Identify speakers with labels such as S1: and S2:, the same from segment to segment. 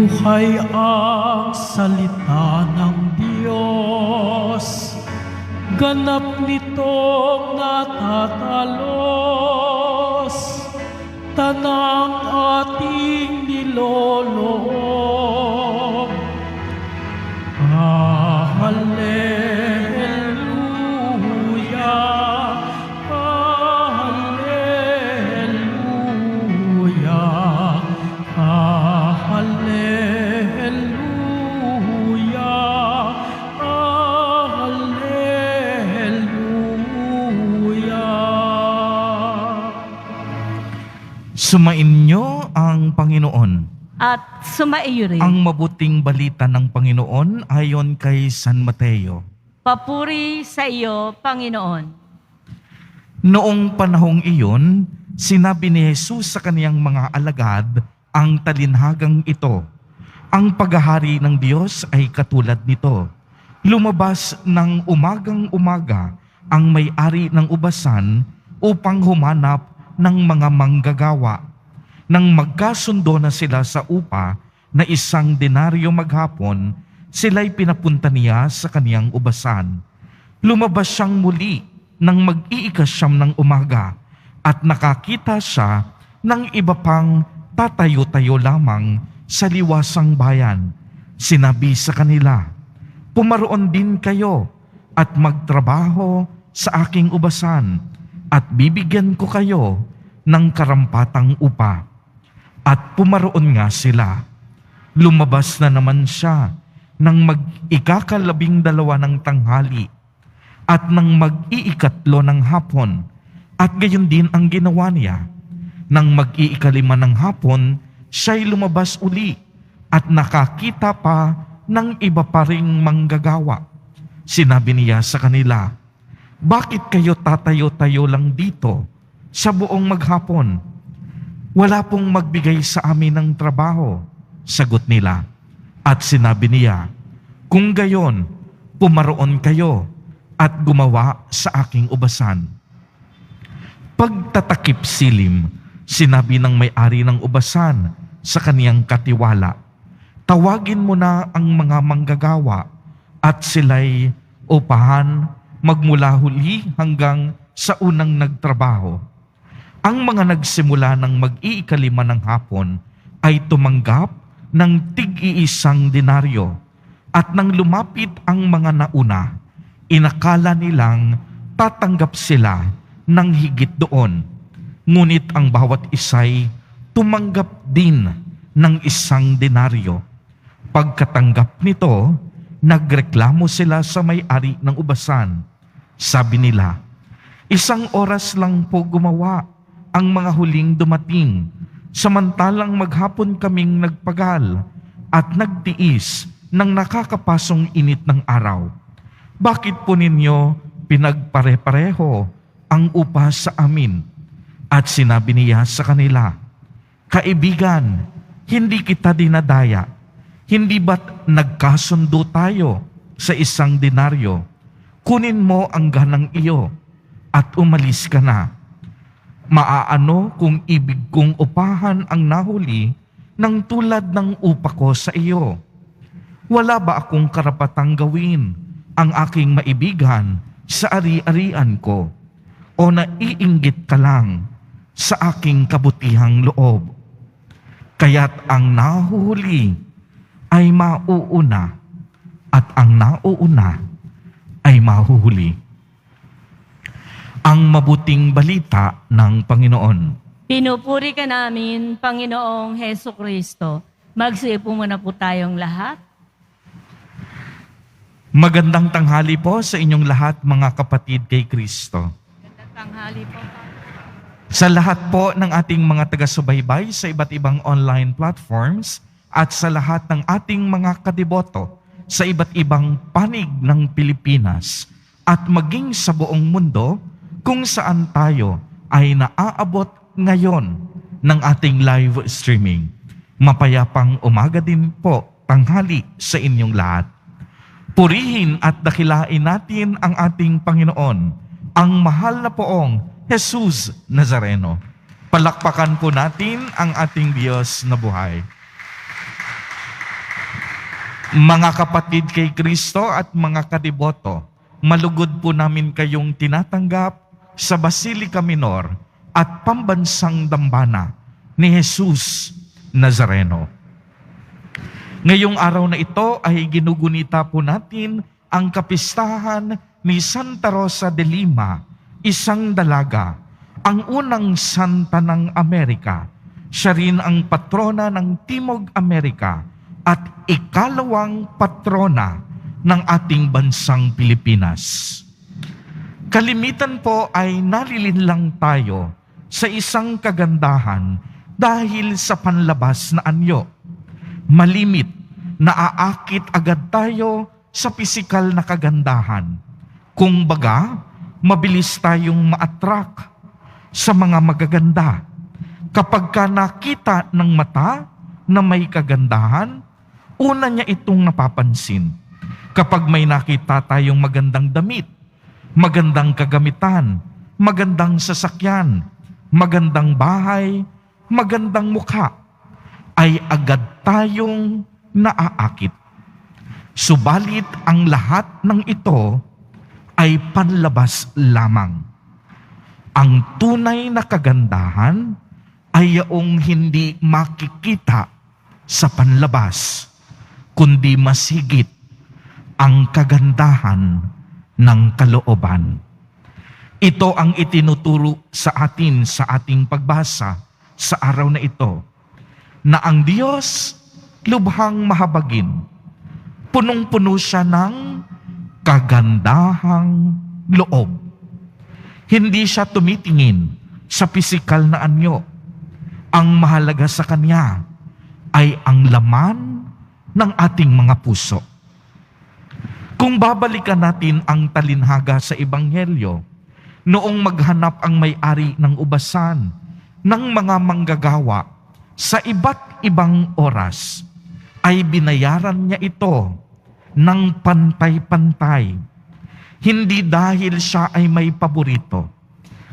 S1: Buhay ang salita ng Diyos, ganap nitong natatalos, tanang ating niloloob. Hallelujah, Hallelujah, Hallelujah, Hallelujah.
S2: Sumainyo ang Panginoon.
S3: At sumaiyo rin.
S2: Ang mabuting balita ng Panginoon ayon kay San Mateo.
S3: Papuri sa iyo, Panginoon.
S2: Noong panahong iyon, sinabi ni Jesus sa kaniyang mga alagad ang talinhagang ito. Ang paghahari ng Diyos ay katulad nito. Lumabas ng umagang-umaga ang may-ari ng ubasan upang humanap ng mga manggagawa. Nang magkasundo na sila sa upa na 1 denaryo maghapon, sila'y pinapunta niya sa kaniyang ubasan. Lumabas siyang muli nang mag-iikasyam ng umaga at nakakita siya ng iba pang tatayo-tayo lamang sa liwasang bayan. Sinabi sa kanila, "Pumaroon din kayo at magtrabaho sa aking ubasan at bibigyan ko kayo ng karampatang upa." At pumaroon nga sila. Lumabas na naman siya nang mag-12 ng tanghali at nang mag-iikatlo ng hapon, at gayon din ang ginawa niya. Nang mag-5 ng hapon, siya'y lumabas uli at nakakita pa ng iba pa ring manggagawa. Sinabi niya sa kanila, "Bakit kayo tatayo-tayo lang dito sa buong maghapon? Wala pong magbigay sa amin ng trabaho." Sagot nila. At sinabi niya, "Kung gayon, pumaroon kayo at gumawa sa aking ubasan." Pagtatakip silim, sinabi ng may-ari ng ubasan sa kaniyang katiwala, "Tawagin mo na ang mga manggagawa at sila'y upahan magmula huli hanggang sa unang nagtrabaho." Ang mga nagsimula ng mag-5 ng hapon ay tumanggap ng tig-1 denaryo, at nang lumapit ang mga nauna, inakala nilang tatanggap sila ng higit doon. Ngunit ang bawat isa'y tumanggap din ng 1 denaryo. Pagkatanggap nito, nagreklamo sila sa may-ari ng ubasan. Sabi nila, "1 oras lang po gumawa ang mga huling dumating, samantalang maghapon kaming nagpagal at nagtiis ng nakakapasong init ng araw. Bakit po ninyo pinagpare-pareho ang upa sa amin?" At sinabi niya sa kanila, "Kaibigan, hindi kita dinadaya. Hindi ba't nagkasundo tayo sa 1 denaryo? Kunin mo ang ganang iyo at umalis ka na. Maaano kung ibig kong upahan ang nahuli ng tulad ng upa ko sa iyo? Wala ba akong karapatang gawin ang aking maibigan sa ari-arian ko? O naiinggit ka lang sa aking kabutihang loob? Kaya't ang nahuhuli ay mauuna at ang nauuna ay mahuhuli." Ang mabuting balita ng Panginoon.
S3: Pinupuri ka namin, Panginoong Heso Kristo. Magsiupo muna po tayong lahat.
S2: Magandang tanghali po sa inyong lahat, mga kapatid kay Kristo.
S3: Magandang tanghali po.
S2: Sa lahat po ng ating mga taga-subaybay sa iba't ibang online platforms at sa lahat ng ating mga kadiboto sa iba't ibang panig ng Pilipinas at maging sa buong mundo kung saan tayo ay naaabot ngayon ng ating live streaming. Mapayapang umaga din po, tanghali sa inyong lahat. Purihin at dakilain natin ang ating Panginoon, ang mahal na poong Jesus Nazareno. Palakpakan po natin ang ating Diyos na buhay. Mga kapatid kay Kristo at mga kadiboto, malugod po namin kayong tinatanggap sa Basilica Minor at Pambansang Dambana ni Jesus Nazareno. Ngayong araw na ito ay ginugunita po natin ang kapistahan ni Santa Rosa de Lima, isang dalaga, ang unang santa ng Amerika. Siya rin ang patrona ng Timog Amerika at ikalawang patrona ng ating bansang Pilipinas. Kalimitan po ay nalilinlang tayo sa isang kagandahan dahil sa panlabas na anyo. Malimit, naaakit agad tayo sa pisikal na kagandahan. Kung baga, mabilis tayong ma-attract sa mga magaganda. Kapag ka nakita ng mata na may kagandahan, una niya itong napapansin. Kapag may nakita tayong magandang damit, magandang kagamitan, magandang sasakyan, magandang bahay, magandang mukha, ay agad tayong naaakit. Subalit ang lahat ng ito ay panlabas lamang. Ang tunay na kagandahan ay yaong hindi makikita sa panlabas, kundi mas higit ang kagandahan ng kalooban. Ito ang itinuturo sa atin sa ating pagbasa sa araw na ito, na ang Diyos lubhang mahabagin, punong-puno siya ng kagandahang loob. Hindi siya tumitingin sa pisikal na anyo. Ang mahalaga sa Kanya ay ang laman ng ating mga puso. Kung babalikan natin ang talinhaga sa Ebanghelyo, noong maghanap ang may-ari ng ubasan ng mga manggagawa sa iba't ibang oras, ay binayaran niya ito ng pantay-pantay. Hindi dahil siya ay may paborito,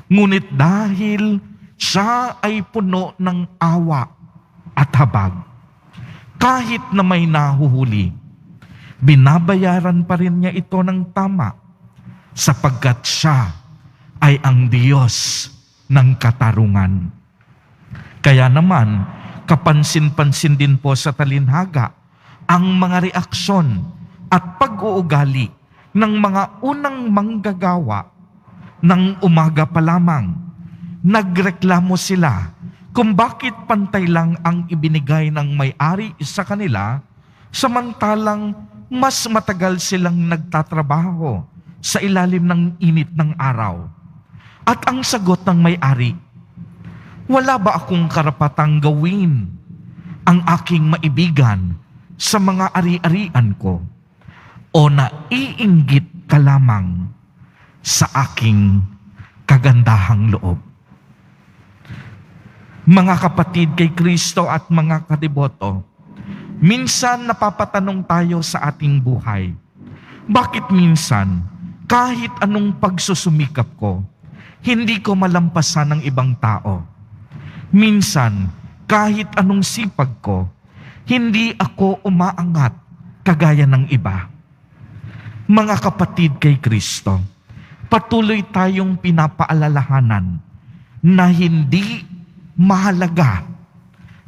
S2: ngunit dahil siya ay puno ng awa at habag. Kahit na may nahuhuli, binabayaran pa rin niya ito ng tama, sapagkat siya ay ang Diyos ng katarungan. Kaya naman, kapansin-pansin din po sa talinhaga ang mga reaksyon at pag-uugali ng mga unang manggagawa. Nang umaga pa lamang, nagreklamo sila kung bakit pantay lang ang ibinigay ng may-ari sa kanila, samantalang mas matagal silang nagtatrabaho sa ilalim ng init ng araw. At ang sagot ng may-ari, wala ba akong karapatang gawin ang aking maibigan sa mga ari-arian ko? O naiinggit ka lamang sa aking kagandahang loob? Mga kapatid kay Kristo at mga kadiboto, minsan napapatanong tayo sa ating buhay, bakit minsan kahit anong pagsusumikap ko, hindi ko malampasan ng ibang tao? Minsan, kahit anong sipag ko, hindi ako umaangat kagaya ng iba. Mga kapatid kay Kristo, patuloy tayong pinapaalalahanan na hindi mahalaga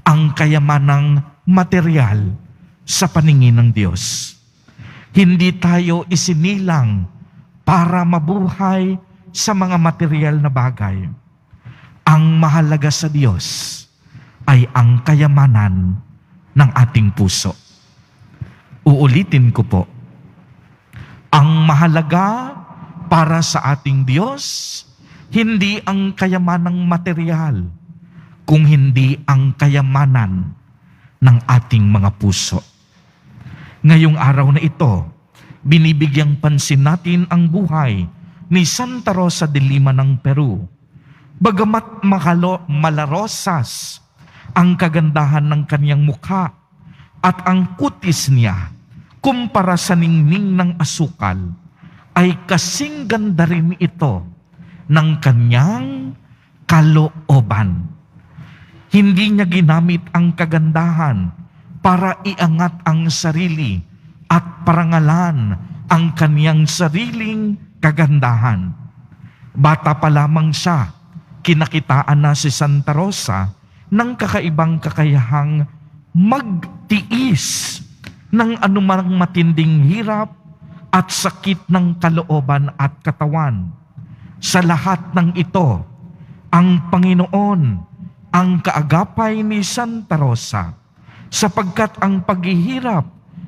S2: ang kayamanang material sa paningin ng Diyos. Hindi tayo isinilang para mabuhay sa mga material na bagay. Ang mahalaga sa Diyos ay ang kayamanan ng ating puso. Uulitin ko po, ang mahalaga para sa ating Diyos, hindi ang kayamanang material, kung hindi ang kayamanan ng ating mga puso. Ngayong araw na ito, binibigyang pansin natin ang buhay ni Santa Rosa de Lima ng Peru. Bagamat malarosas ang kagandahan ng kaniyang mukha at ang kutis niya kumpara sa ningning ng asukal, ay kasing ganda rin ito ng kaniyang kalooban. Hindi niya ginamit ang kagandahan para iangat ang sarili at parangalan ang kaniyang sariling kagandahan. Bata pa lamang siya, kinakitaan na si Santa Rosa ng kakaibang kakayahang magtiis ng anumang matinding hirap at sakit ng kalooban at katawan. Sa lahat ng ito, ang Panginoon ang kaagapay ni Santa Rosa, sapagkat ang paghihirap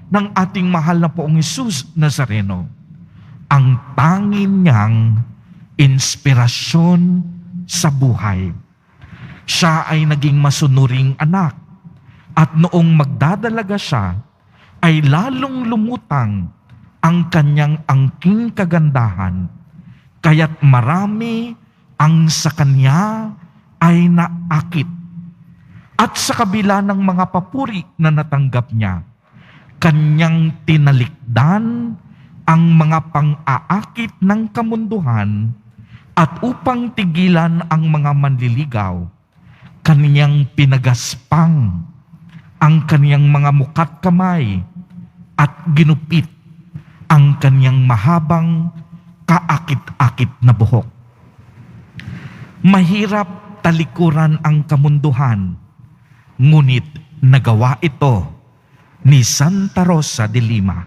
S2: ng ating mahal na Poong Hesus Nazareno, ang tanging niyang inspirasyon sa buhay. Siya ay naging masunuring anak, at noong magdadalaga siya, ay lalong lumutang ang kanyang angking kagandahan, kaya't marami ang sa kanya ay naakit. At sa kabila ng mga papuri na natanggap niya, kanyang tinalikdan ang mga pang-aakit ng kamunduhan, at upang tigilan ang mga manliligaw, kaniyang pinagaspang ang kaniyang mga muka't kamay at ginupit ang kaniyang mahabang kaakit-akit na buhok. Mahirap talikuran ang kamunduhan, ngunit nagawa ito ni Santa Rosa de Lima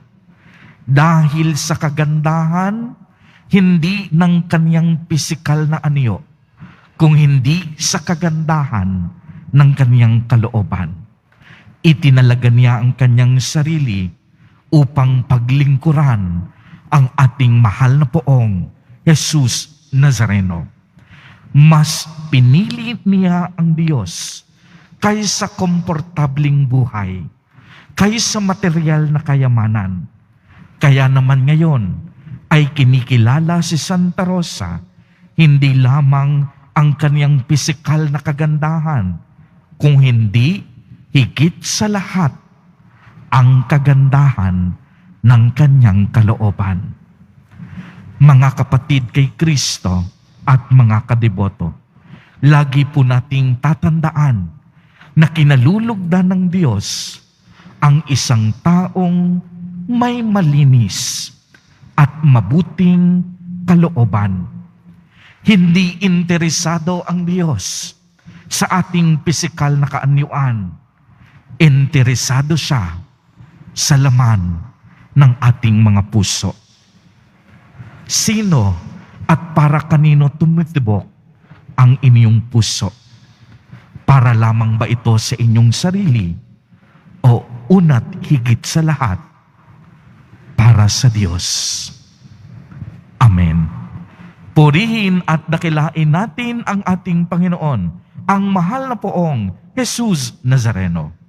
S2: dahil sa kagandahan hindi ng kaniyang pisikal na anyo, kung hindi sa kagandahan ng kaniyang kalooban. Itinalaga niya ang kanyang sarili upang paglingkuran ang ating mahal na Poong Hesus Nazareno. Mas pinili niya ang Diyos kaysa komportabling buhay, kaysa material na kayamanan. Kaya naman ngayon ay kinikilala si Santa Rosa hindi lamang ang kaniyang pisikal na kagandahan, kung hindi higit sa lahat ang kagandahan ng kanyang kalooban. Mga kapatid kay Kristo at mga kadeboto, lagi po nating tatandaan na kinalulugdan ng Diyos ang isang taong may malinis at mabuting kalooban. Hindi interesado ang Diyos sa ating pisikal na kaanyuan. Interesado siya sa laman ng ating mga puso. Sino at para kanino tumitibok ang inyong puso? Para lamang ba ito sa inyong sarili? O una't higit sa lahat, para sa Diyos? Amen. Purihin at dakilain natin ang ating Panginoon, ang mahal na Poong Hesus Nazareno.